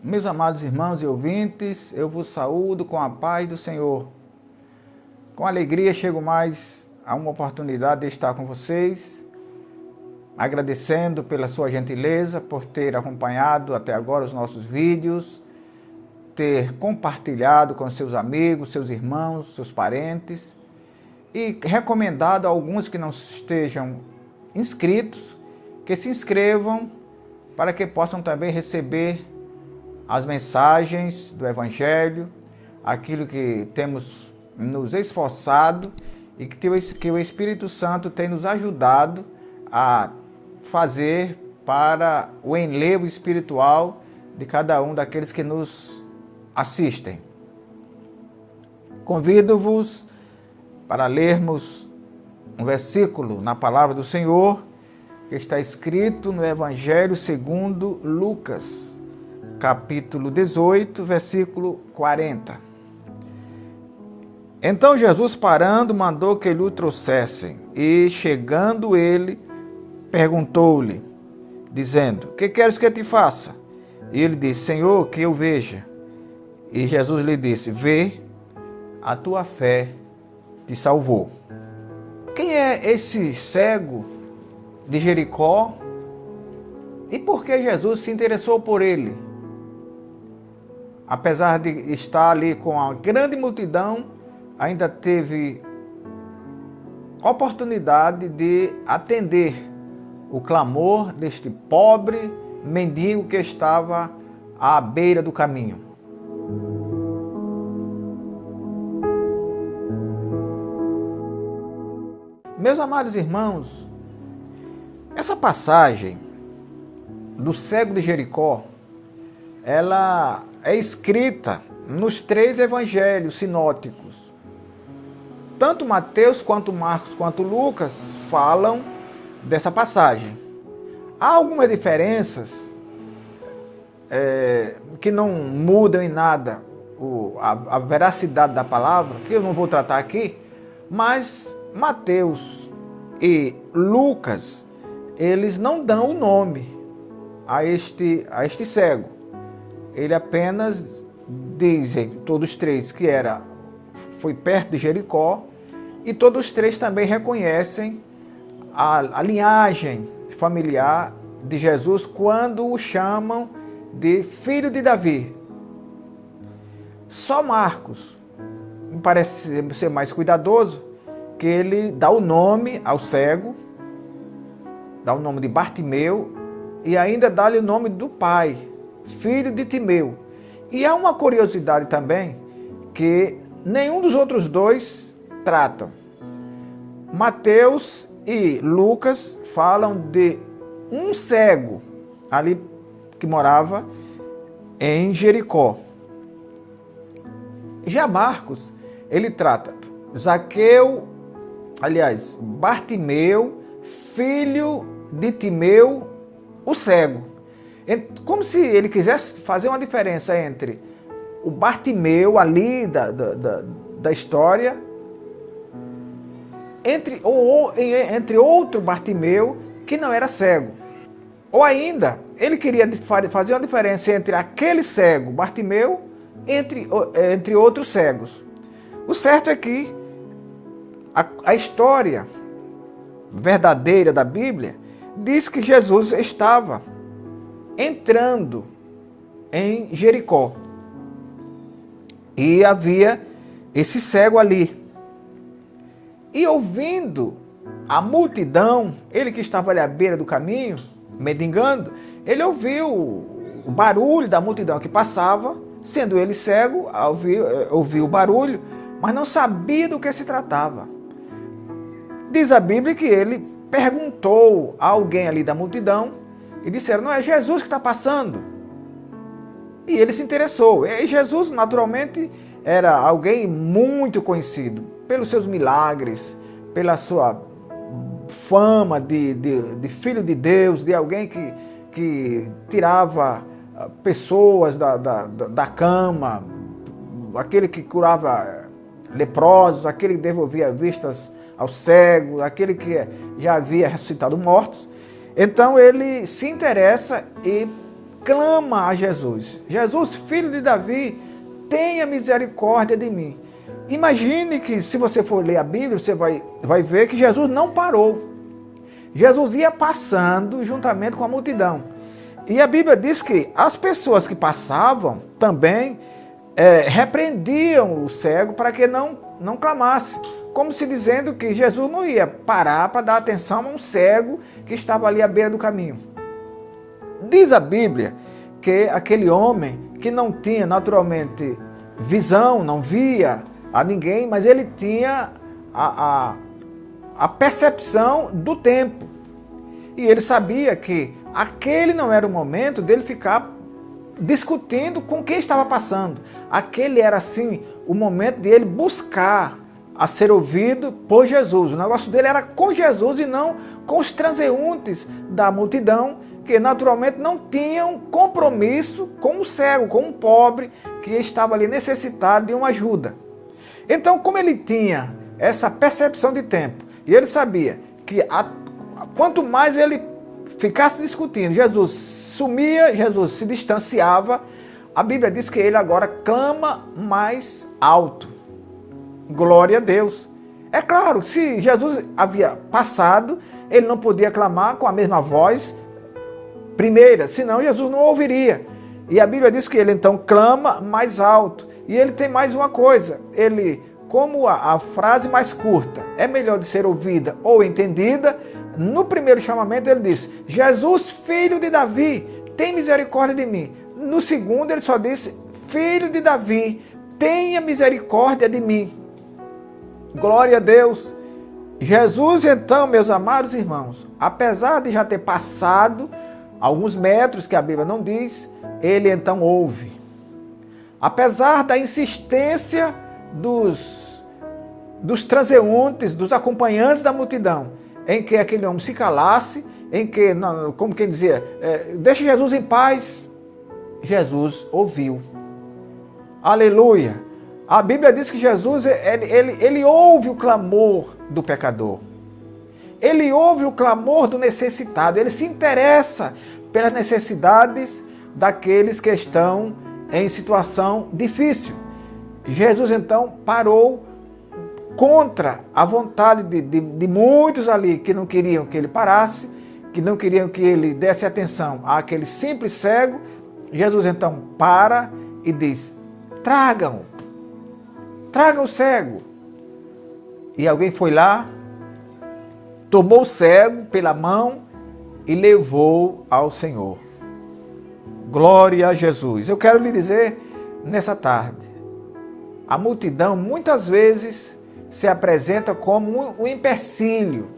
Meus amados irmãos e ouvintes, eu vos saúdo com a paz do Senhor. Com alegria chego mais a uma oportunidade de estar com vocês, agradecendo pela sua gentileza, por ter acompanhado até agora os nossos vídeos, ter compartilhado com seus amigos, seus irmãos, seus parentes e recomendado a alguns que não estejam inscritos, que se inscrevam para que possam também receber as mensagens do Evangelho, aquilo que temos nos esforçado e que o Espírito Santo tem nos ajudado a fazer para o enlevo espiritual de cada um daqueles que nos assistem. Convido-vos para lermos um versículo na palavra do Senhor que está escrito no Evangelho segundo Lucas, capítulo 18, versículo 40. Então Jesus, parando, mandou que lhe o trouxessem, e chegando ele, perguntou-lhe, dizendo, que queres que eu te faça? E ele disse, Senhor, que eu veja. E Jesus lhe disse, vê, a tua fé te salvou. Quem é esse cego de Jericó? E por que Jesus se interessou por ele? Apesar de estar ali com a grande multidão, ainda teve oportunidade de atender o clamor deste pobre mendigo que estava à beira do caminho. Meus amados irmãos, essa passagem do cego de Jericó, ela é escrita nos 3 evangelhos sinóticos. Tanto Mateus, quanto Marcos, quanto Lucas falam dessa passagem. Há algumas diferenças que não mudam em nada a veracidade da palavra, que eu não vou tratar aqui, mas Mateus e Lucas, eles não dão o nome a este cego. Ele apenas dizem, todos 3, que foi perto de Jericó, e todos 3 também reconhecem a linhagem familiar de Jesus quando o chamam de filho de Davi. Só Marcos me parece ser mais cuidadoso, que ele dá o nome ao cego, dá o nome de Bartimeu e ainda dá-lhe o nome do pai, filho de Timeu. E há uma curiosidade também que nenhum dos outros 2 tratam. Mateus e Lucas falam de um cego ali que morava em Jericó. Já Marcos, ele trata Bartimeu, filho de Timeu, o cego. Como se ele quisesse fazer uma diferença entre o Bartimeu ali da história, entre outro Bartimeu que não era cego. Ou ainda, ele queria fazer uma diferença entre aquele cego, Bartimeu, entre outros cegos. O certo é que a história verdadeira da Bíblia diz que Jesus estava entrando em Jericó e havia esse cego ali. E ouvindo a multidão, ele que estava ali à beira do caminho, mendigando, ele ouviu o barulho da multidão que passava, sendo ele cego, ouviu o barulho, mas não sabia do que se tratava. Diz a Bíblia que ele perguntou a alguém ali da multidão e disseram, não é Jesus que está passando? E ele se interessou. E Jesus, naturalmente, era alguém muito conhecido pelos seus milagres, pela sua fama de filho de Deus, de alguém que tirava pessoas da cama, aquele que curava leprosos, aquele que devolvia vistas aos cegos, aquele que já havia ressuscitado mortos. Então ele se interessa e clama a Jesus: Jesus, filho de Davi, tenha misericórdia de mim. Imagine que, se você for ler a Bíblia, você vai ver que Jesus não parou. Jesus ia passando juntamente com a multidão. E a Bíblia diz que as pessoas que passavam também repreendiam o cego para que não clamasse. Como se dizendo que Jesus não ia parar para dar atenção a um cego que estava ali à beira do caminho. Diz a Bíblia que aquele homem que não tinha naturalmente visão, não via a ninguém, mas ele tinha a percepção do tempo. E ele sabia que aquele não era o momento dele ficar discutindo com quem estava passando. Aquele era, assim, o momento de ele buscar a ser ouvido por Jesus. O negócio dele era com Jesus e não com os transeuntes da multidão, que naturalmente não tinham compromisso com o cego, com o pobre que estava ali necessitado de uma ajuda. Então, como ele tinha essa percepção de tempo, e ele sabia que quanto mais ele ficasse discutindo, Jesus sumia, Jesus se distanciava, a Bíblia diz que ele agora clama mais alto. Glória a Deus. É claro, se Jesus havia passado, ele não podia clamar com a mesma voz primeira, senão Jesus não ouviria. E a Bíblia diz que ele então clama mais alto. E ele tem mais uma coisa, ele, como a frase mais curta é melhor de ser ouvida ou entendida, no primeiro chamamento ele diz: Jesus, filho de Davi, tem misericórdia de mim. No segundo ele só disse: filho de Davi, tenha misericórdia de mim. Glória a Deus. Jesus então, meus amados irmãos, apesar de já ter passado alguns metros que a Bíblia não diz, ele então ouve. Apesar da insistência dos transeuntes, dos acompanhantes da multidão, em que aquele homem se calasse, em que, como quem dizia, deixa Jesus em paz, Jesus ouviu. Aleluia! A Bíblia diz que Jesus, ele ouve o clamor do pecador. Ele ouve o clamor do necessitado. Ele se interessa pelas necessidades daqueles que estão em situação difícil. Jesus então parou contra a vontade de muitos ali que não queriam que ele parasse, que não queriam que ele desse atenção àquele simples cego. Jesus então para e diz: tragam o cego. E alguém foi lá, tomou o cego pela mão e levou ao Senhor. Glória a Jesus. Eu quero lhe dizer nessa tarde, a multidão muitas vezes se apresenta como um empecilho,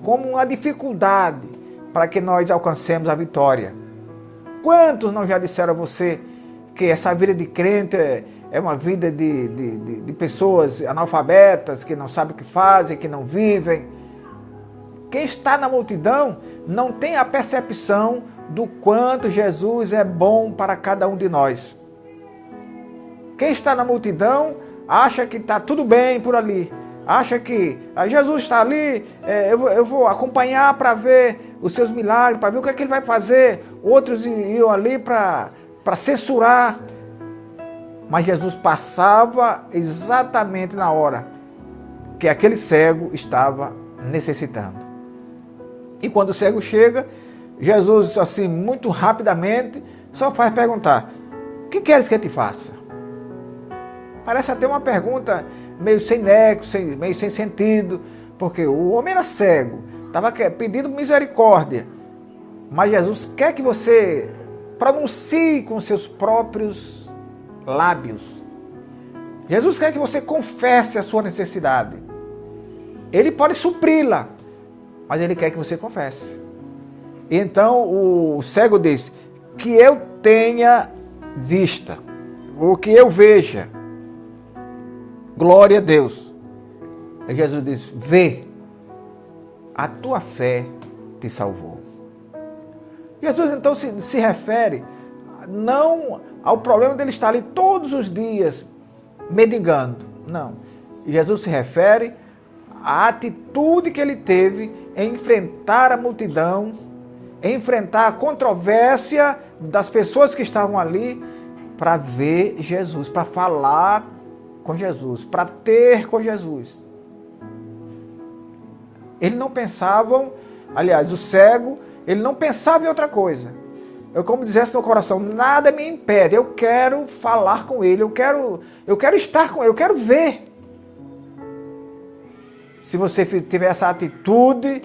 como uma dificuldade para que nós alcancemos a vitória. Quantos não já disseram a você que essa vida de crente é uma vida de pessoas analfabetas, que não sabem o que fazem, que não vivem? Quem está na multidão não tem a percepção do quanto Jesus é bom para cada um de nós. Quem está na multidão acha que está tudo bem por ali, acha que Jesus está ali, eu vou acompanhar para ver os seus milagres, para ver o que é que ele vai fazer. Outros iam ali para censurar. Mas Jesus passava exatamente na hora que aquele cego estava necessitando. E quando o cego chega, Jesus, assim, muito rapidamente, só faz perguntar: o que queres que eu te faça? Parece até uma pergunta meio sem nexo, meio sem sentido, porque o homem era cego, estava pedindo misericórdia. Mas Jesus quer que você pronuncie com seus próprios lábios. Jesus quer que você confesse a sua necessidade. Ele pode supri-la, mas ele quer que você confesse. Então o cego diz: que eu tenha vista, ou que eu veja. Glória a Deus. E Jesus diz: vê, a tua fé te salvou. Jesus então se refere não ao problema dele estar ali todos os dias mendigando. Não. Jesus se refere à atitude que ele teve em enfrentar a multidão enfrentar a controvérsia das pessoas que estavam ali para ver Jesus, para falar com Jesus, para ter com Jesus. Eles não pensavam, aliás, o cego, ele não pensava em outra coisa. Eu, como dissesse no coração, nada me impede, eu quero falar com ele, eu quero estar com ele, eu quero ver. Se você tiver essa atitude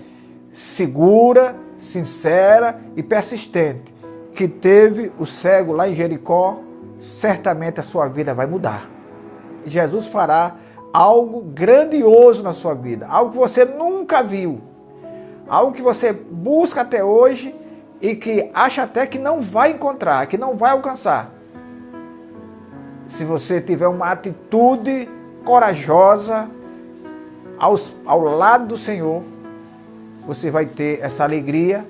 segura, sincera e persistente, que teve o cego lá em Jericó, certamente a sua vida vai mudar. Jesus fará algo grandioso na sua vida, algo que você nunca viu, algo que você busca até hoje e que acha até que não vai encontrar, que não vai alcançar. Se você tiver uma atitude corajosa ao lado do Senhor, você vai ter essa alegria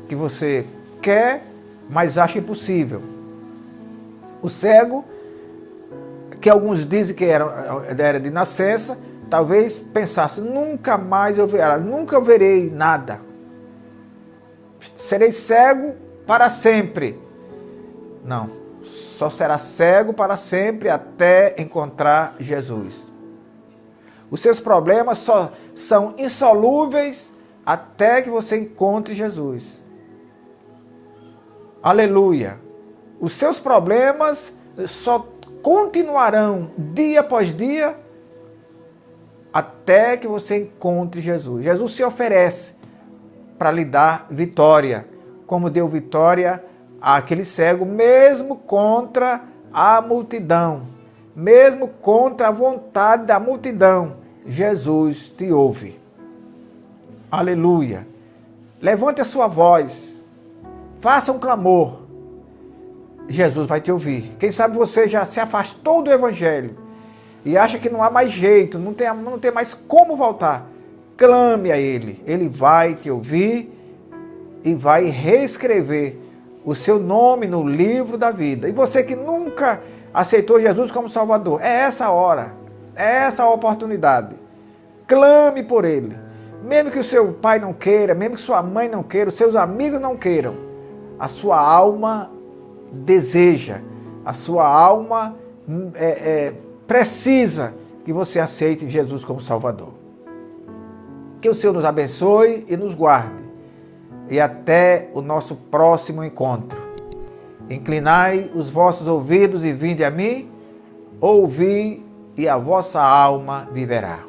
que você quer, mas acha impossível. O cego, que alguns dizem que era de nascença, talvez pensasse, nunca mais eu verei, nunca verei nada. Serei cego para sempre. Não, só será cego para sempre até encontrar Jesus. Os seus problemas só são insolúveis até que você encontre Jesus. Aleluia! Os seus problemas só continuarão dia após dia até que você encontre Jesus. Jesus se oferece para lhe dar vitória, como deu vitória àquele cego, mesmo contra a multidão, mesmo contra a vontade da multidão. Jesus te ouve. Aleluia! Levante a sua voz, faça um clamor. Jesus vai te ouvir. Quem sabe você já se afastou do Evangelho e acha que não há mais jeito, não tem mais como voltar. Clame a Ele. Ele vai te ouvir e vai reescrever o seu nome no livro da vida. E você que nunca aceitou Jesus como Salvador, é essa a hora, é essa a oportunidade. Clame por Ele. Mesmo que o seu pai não queira, mesmo que sua mãe não queira, os seus amigos não queiram, a sua alma deseja, a sua alma precisa que você aceite Jesus como Salvador. Que o Senhor nos abençoe e nos guarde. E até o nosso próximo encontro. Inclinai os vossos ouvidos e vinde a mim, ouvi e a vossa alma viverá.